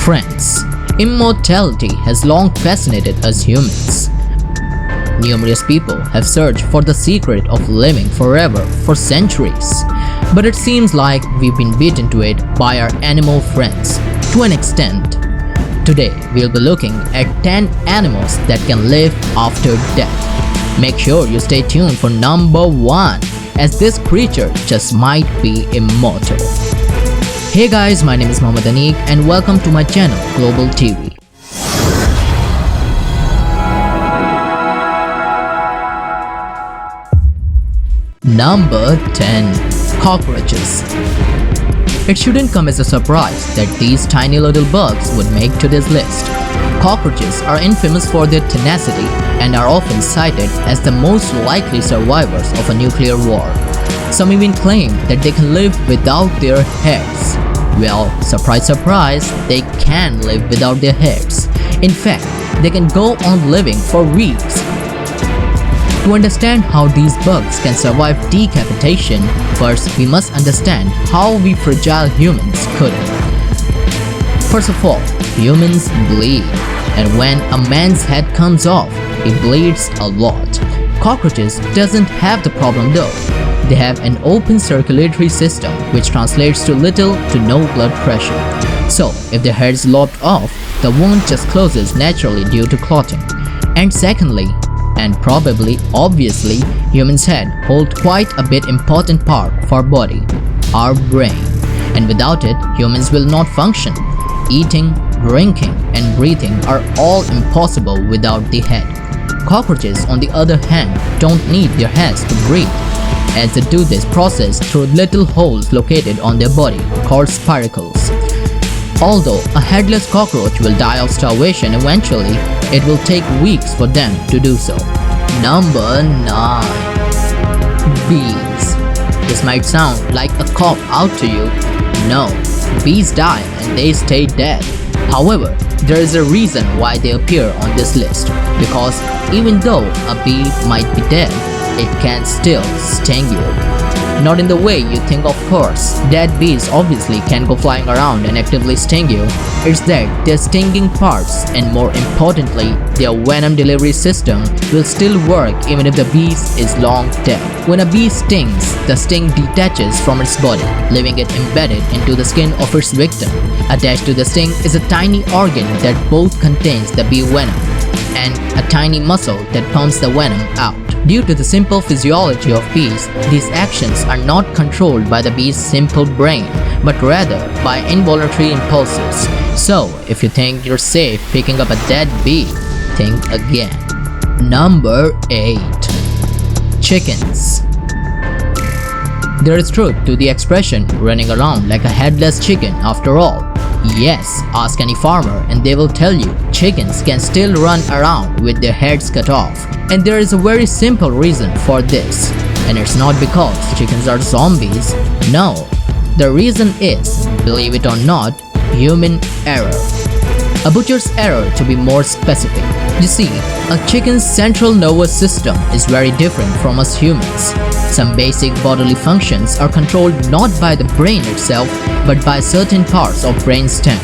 Friends, immortality has long fascinated us humans. Numerous people have searched for the secret of living forever for centuries, but it seems like we've been beaten to it by our animal friends to an extent. Today, we'll be looking at 10 animals that can live after death. Make sure you stay tuned for number 1, as this creature just might be immortal. Hey guys, my name is Mohammed Anik and welcome to my channel Global TV. Number 10. Cockroaches. It shouldn't come as a surprise that these tiny little bugs would make today's list. Cockroaches are infamous for their tenacity and are often cited as the most likely survivors of a nuclear war. Some even claim that they can live without their heads. Well, surprise surprise, they can live without their heads. In fact, they can go on living for weeks. To understand how these bugs can survive decapitation, first we must understand how we fragile humans couldn't. First of all, humans bleed, and when a man's head comes off, he bleeds a lot. Cockroaches doesn't have the problem though. They have an open circulatory system which translates to little to no blood pressure. So, if their head is lopped off, the wound just closes naturally due to clotting. And secondly, and probably obviously, humans' head hold quite a bit important part of our body, our brain. And without it, humans will not function. Eating, drinking, and breathing are all impossible without the head. Cockroaches, on the other hand, don't need their heads to breathe, as they do this process through little holes located on their body called spiracles. Although a headless cockroach will die of starvation eventually, it will take weeks for them to do so. Number 9. Bees. This might sound like a cop out to you. No, bees die and they stay dead. However, there is a reason why they appear on this list, because even though a bee might be dead, it can still sting you. Not in the way you think, of course. Dead bees obviously can go flying around and actively sting you. It's that their stinging parts, and more importantly, their venom delivery system, will still work even if the bee is long dead. When a bee stings, the sting detaches from its body, leaving it embedded into the skin of its victim. Attached to the sting is a tiny organ that both contains the bee venom and a tiny muscle that pumps the venom out. Due to the simple physiology of bees, these actions are not controlled by the bee's simple brain, but rather by involuntary impulses. So, if you think you're safe picking up a dead bee, think again. Number 8. Chickens. There is truth to the expression running around like a headless chicken after all. Yes, ask any farmer and they will tell you chickens can still run around with their heads cut off. And there is a very simple reason for this. And it's not because chickens are zombies. No, the reason is, believe it or not, human error. A butcher's error, to be more specific. You see, a chicken's central nervous system is very different from us humans. Some basic bodily functions are controlled not by the brain itself, but by certain parts of brainstem.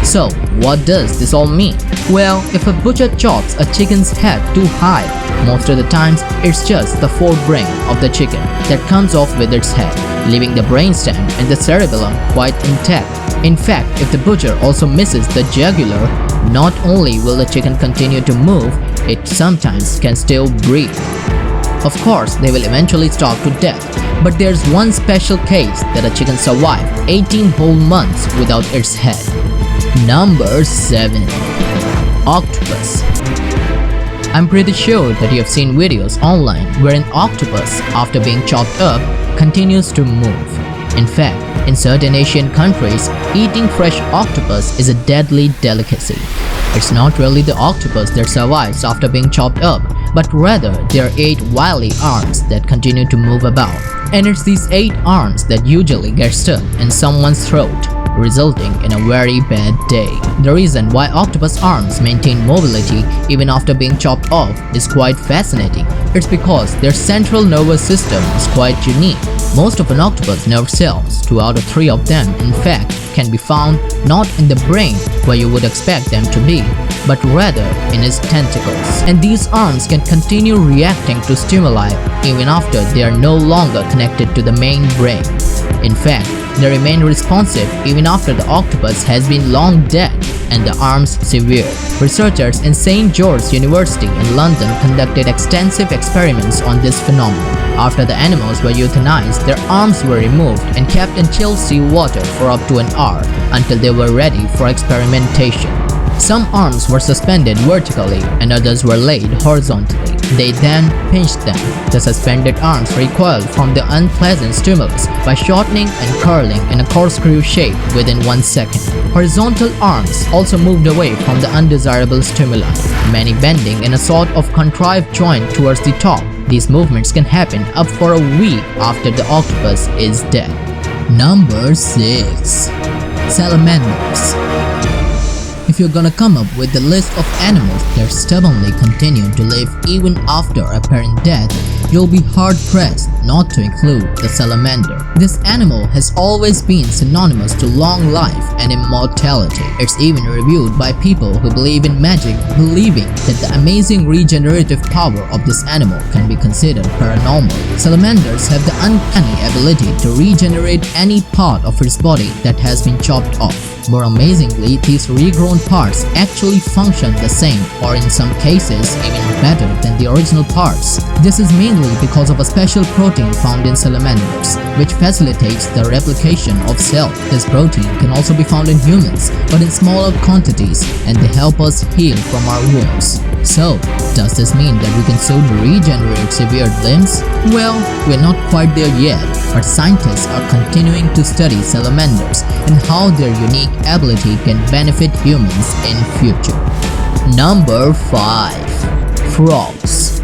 So, what does this all mean? Well, if a butcher chops a chicken's head too high, most of the times it's just the forebrain of the chicken that comes off with its head, leaving the brainstem and the cerebellum quite intact. In fact, if the butcher also misses the jugular, not only will the chicken continue to move, it sometimes can still breathe. Of course, they will eventually starve to death, but there's one special case that a chicken survived 18 whole months without its head. Number 7. Octopus. I'm pretty sure that you have seen videos online where an octopus, after being chopped up, continues to move. In fact, in certain Asian countries, eating fresh octopus is a deadly delicacy. It's not really the octopus that survives after being chopped up, but rather their 8 wily arms that continue to move about. And it's these 8 arms that usually get stuck in someone's throat, resulting in a very bad day. The reason why octopus arms maintain mobility even after being chopped off is quite fascinating. It's because their central nervous system is quite unique. Most of an octopus nerve cells, 2 out of 3 of them in fact, can be found not in the brain where you would expect them to be, but rather in its tentacles. And these arms can continue reacting to stimuli even after they are no longer connected to the main brain. In fact, they remain responsive even after the octopus has been long dead and the arms severed. Researchers in St. George's University in London conducted extensive experiments on this phenomenon. After the animals were euthanized, their arms were removed and kept in chilled seawater for up to an hour until they were ready for experimentation. Some arms were suspended vertically and others were laid horizontally. They then pinched them. The suspended arms recoiled from the unpleasant stimulus by shortening and curling in a corkscrew shape within 1 second. Horizontal arms also moved away from the undesirable stimuli, many bending in a sort of contrived joint towards the top. These movements can happen up for a week after the octopus is dead. Number 6. Salamanders. If you're gonna come up with the list of animals that stubbornly continue to live even after apparent death, you'll be hard-pressed not to include the salamander. This animal has always been synonymous to long life and immortality. It's even reviewed by people who believe in magic, believing that the amazing regenerative power of this animal can be considered paranormal. Salamanders have the uncanny ability to regenerate any part of its body that has been chopped off. More amazingly, these regrown parts actually function the same, or in some cases even better than the original parts. This is mainly because of a special protein found in salamanders, which facilitates the replication of cells. This protein can also be found in humans, but in smaller quantities, and they help us heal from our wounds. So, does this mean that we can soon regenerate severed limbs? Well, we're not quite there yet, but scientists are continuing to study salamanders and how their unique ability can benefit humans in future. Number 5. Frogs.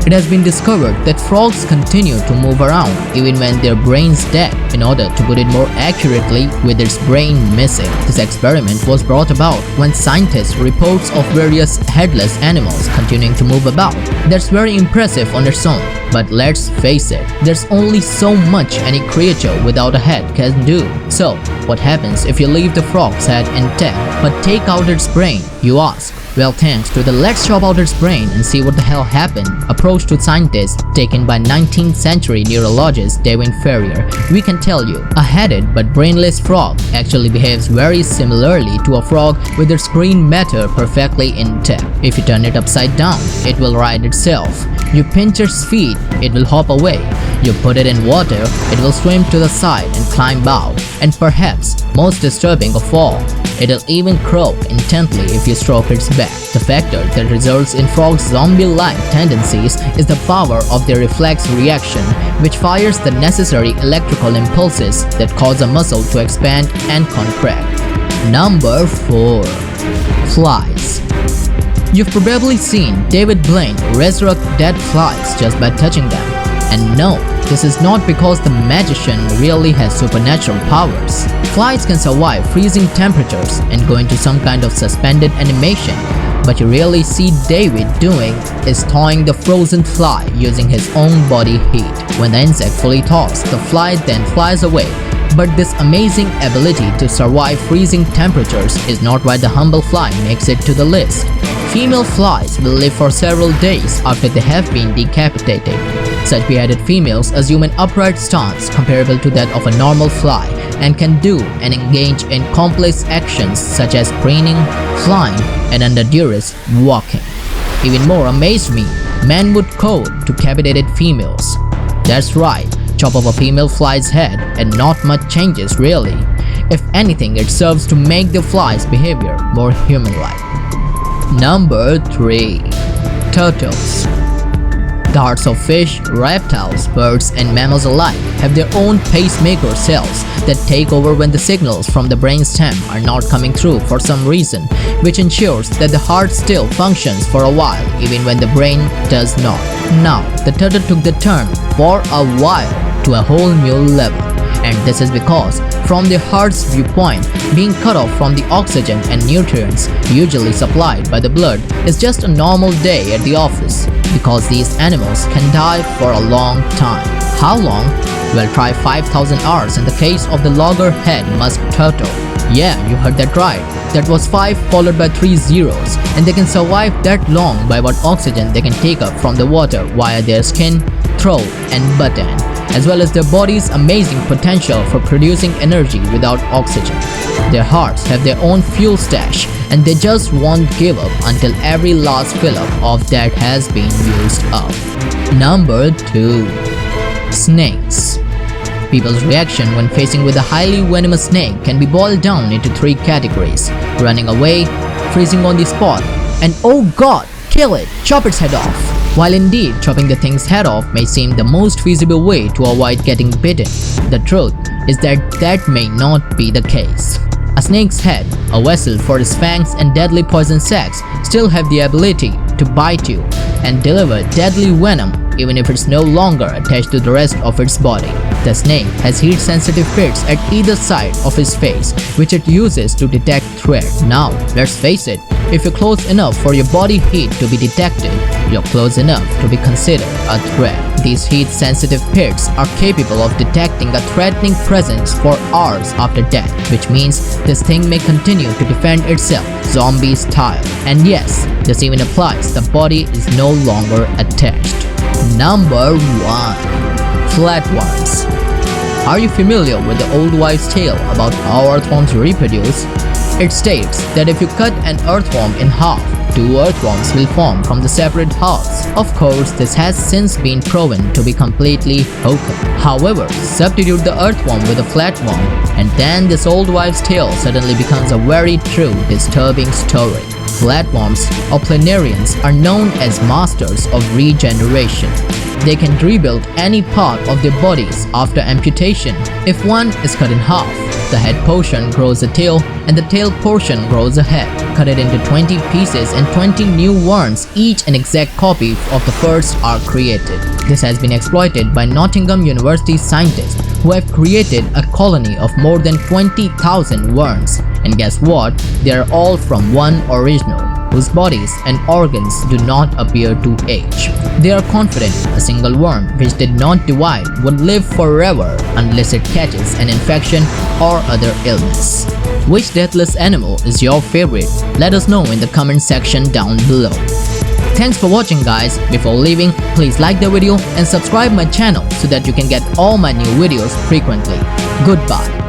It has been discovered that frogs continue to move around even when their brain's dead. In order to put it more accurately, with its brain missing. This experiment was brought about when scientists reports of various headless animals continuing to move about. That's very impressive on its own. But let's face it, there's only so much any creature without a head can do. So, what happens if you leave the frog's head intact but take out its brain, you ask? Well, thanks to the "let's chop out its brain and see what the hell happened" approach to scientists taken by 19th century neurologist David Ferrier, we can tell you, a headed but brainless frog actually behaves very similarly to a frog with its green matter perfectly intact. If you turn it upside down, it will right itself. You pinch its feet, it will hop away. You put it in water, it will swim to the side and climb out. And perhaps most disturbing of all, it'll even croak intently if you stroke its back. The factor that results in frogs' zombie-like tendencies is the power of their reflex reaction, which fires the necessary electrical impulses that cause a muscle to expand and contract. Number 4. Flies. You've probably seen David Blaine resurrect dead flies just by touching them. And no, this is not because the magician really has supernatural powers. Flies can survive freezing temperatures and go into some kind of suspended animation. What you really see David doing is thawing the frozen fly using his own body heat. When the insect fully thaws, the fly then flies away. But this amazing ability to survive freezing temperatures is not why the humble fly makes it to the list. Female flies will live for several days after they have been decapitated. Such beheaded females assume an upright stance comparable to that of a normal fly and can do and engage in complex actions such as preening, flying, and under duress, walking. Even more amazed me, men would code decapitated females. That's right, chop off a female fly's head and not much changes really. If anything, it serves to make the fly's behavior more human-like. Number 3. Turtles. The hearts of fish, reptiles, birds, and mammals alike have their own pacemaker cells that take over when the signals from the brainstem are not coming through for some reason, which ensures that the heart still functions for a while even when the brain does not. Now, the turtle took the turn for a while to a whole new level. And this is because From the heart's viewpoint, being cut off from the oxygen and nutrients usually supplied by the blood is just a normal day at the office, because these animals can die for a long time. How long? Well, try 5,000 hours in the case of the loggerhead musk turtle. Yeah, you heard that right. That was 5 followed by 3 zeros, and they can survive that long by what oxygen they can take up from the water via their skin, throat, and butt end, as well as their body's amazing potential for producing energy without oxygen. Their hearts have their own fuel stash, and they just won't give up until every last fill-up of that has been used up. Number 2. Snakes. People's reaction when facing with a highly venomous snake can be boiled down into 3 categories: running away, freezing on the spot, and oh god, kill it, chop its head off. While indeed chopping the thing's head off may seem the most feasible way to avoid getting bitten, the truth is that may not be the case. A snake's head, a vessel for its fangs and deadly poison sacs, still have the ability to bite you and deliver deadly venom even if it's no longer attached to the rest of its body. The snake has heat-sensitive pits at either side of its face, which it uses to detect threat. Now, let's face it, if you're close enough for your body heat to be detected, you're close enough to be considered a threat. These heat-sensitive pits are capable of detecting a threatening presence for hours after death, which means this thing may continue to defend itself, zombie style. And yes, this even applies, the body is no longer attached. Number 1. Flatworms. Are you familiar with the old wives' tale about how earthworms reproduce? It states that if you cut an earthworm in half, 2 earthworms will form from the separate halves. Of course, this has since been proven to be completely hokum. However, substitute the earthworm with a flatworm, and then this old wives' tale suddenly becomes a very true, disturbing story. Flatworms or planarians are known as masters of regeneration. They can rebuild any part of their bodies after amputation. If one is cut in half, the head portion grows a tail and the tail portion grows a head. Cut it into 20 pieces and 20 new worms, each an exact copy of the first, are created. This has been exploited by Nottingham University scientists who have created a colony of more than 20,000 worms. And guess what? They are all from one original, whose bodies and organs do not appear to age. They are confident a single worm which did not divide would live forever unless it catches an infection or other illness. Which deathless animal is your favorite? Let us know in the comment section down below. Thanks for watching guys. Before leaving, please like the video and subscribe my channel so that you can get all my new videos frequently. Goodbye.